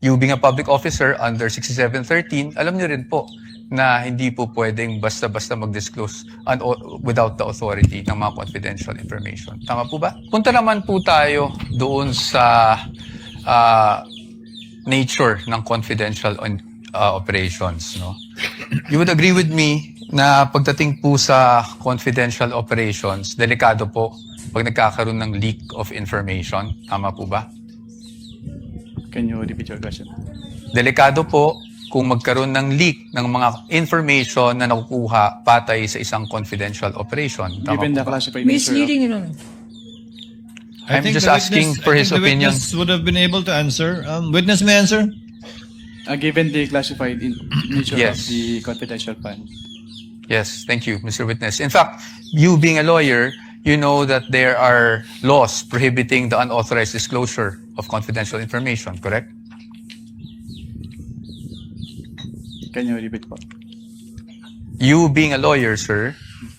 you being a public officer under 6713, alam niyo rin po na hindi po pwedeng basta-basta mag-disclose without the authority ng mga confidential information. Tama po ba? Punta naman po tayo doon sa nature ng confidential operations. No? You would agree with me na pagdating po sa confidential operations, delikado po pag nagkakaroon ng leak of information. Tama po ba? Can you repeat your question? Delikado po kung magkaroon ng leak ng mga information na nakukuha patay sa isang confidential operation. Tama Given po the ba? classified nature of... Misleading, you know. I'm just asking for his opinion. The witness would have been able to answer. Witness may answer. given the classified nature Yes. of the confidential fund. Yes, thank you, Mr. Witness. In fact, you being a lawyer, you know that there are laws prohibiting the unauthorized disclosure of confidential information, correct? Can you repeat po? You being a lawyer, sir,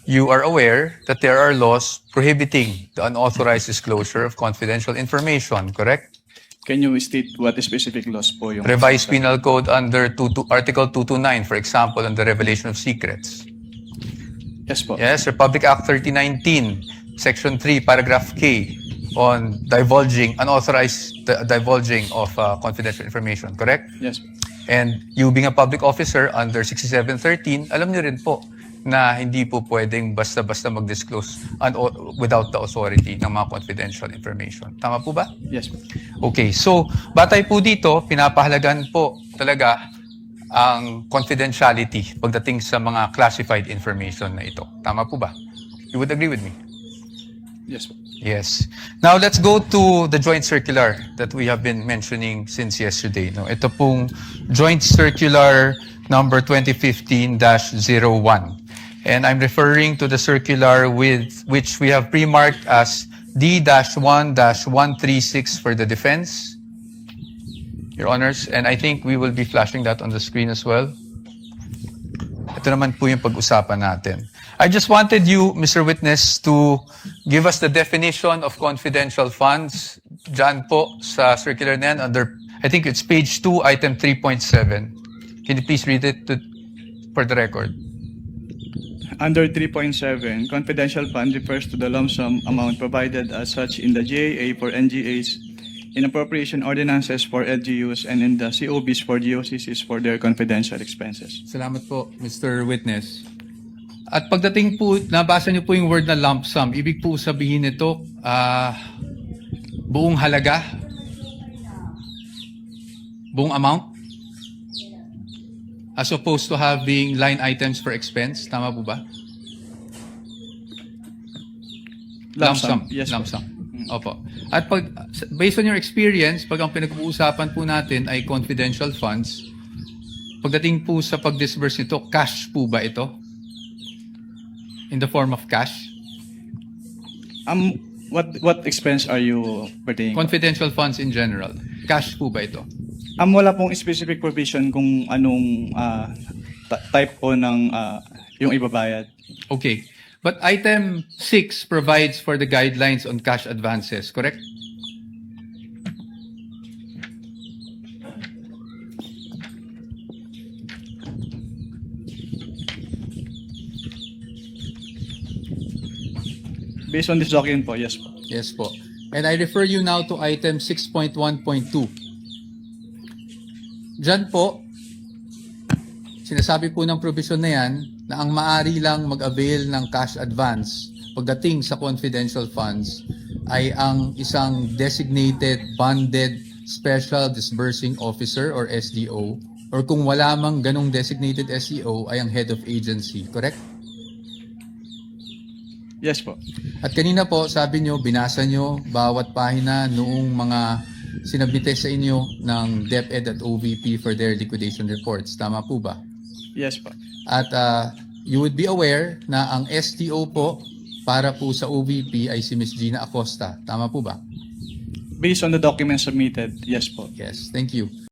you are aware that there are laws prohibiting the unauthorized disclosure of confidential information, correct? Can you state what specific laws po yung... Revised Penal Code under Article 229, for example, on the revelation of secrets. Yes po. Yes, Republic Act 3019, Section 3, Paragraph K, on unauthorized divulging of confidential information, correct? Yes po. And you being a public officer under 6713, alam niyo rin po na hindi po pwedeng basta-basta mag-disclose without the authority ng mga confidential information. Tama po ba? Yes po. Okay, so batay po dito, pinapahalagan po talaga ang confidentiality pagdating sa mga classified information na ito. Tama po ba? You would agree with me? Yes po. Yes. Now, let's go to the joint circular that we have been mentioning since yesterday. No? Ito pong joint circular number 2015-01. And I'm referring to the circular with which we have pre-marked as D-1-136 for the defense, Your Honors. And I think we will be flashing that on the screen as well. Ito naman po yung pag-usapan natin. I just wanted you, Mr. Witness, to give us the definition of confidential funds. Diyan po sa circular na yan, under, I think it's page 2, item 3.7. Can you please read it for the record? Under 3.7, confidential fund refers to the lump sum amount provided as such in the GAA for NGAs, in appropriation ordinances for LGUs, and in the COBs for DOCCs for their confidential expenses. Salamat po, Mr. Witness. At pagdating po, nabasa niyo po yung word na lump sum. Ibig po sabihin nito, buong halaga? Buong amount? As opposed to having line items for expense? Tama po ba? Lump sum. Yes Lump po. sum. Opo. At based on your experience, pag ang pinag-uusapan po natin ay confidential funds, pagdating po sa pag-disburse nito, cash po ba ito? In the form of cash? What expense are you pertaining? Confidential funds in general. Cash po ba ito? Wala pong specific provision kung anong type po ng yung ibabayad. Okay. But item 6 provides for the guidelines on cash advances, correct? Based on this document po, yes po. Yes po. And I refer you now to item 6.1.2. Diyan po, sinasabi po ng provision na yan na ang maaari lang mag-avail ng cash advance pagdating sa confidential funds ay ang isang designated bonded special disbursing officer or SDO, or kung wala mang ganong designated SDO ay ang head of agency, correct? Yes po. At kanina po, sabi nyo, binasa nyo bawat pahina noong mga sinabite sa inyo ng DepEd at OVP for their liquidation reports. Tama po ba? Yes po. At you would be aware na ang STO po para po sa OVP ay si Ms. Gina Acosta. Tama po ba? Based on the documents submitted, yes po. Yes, thank you.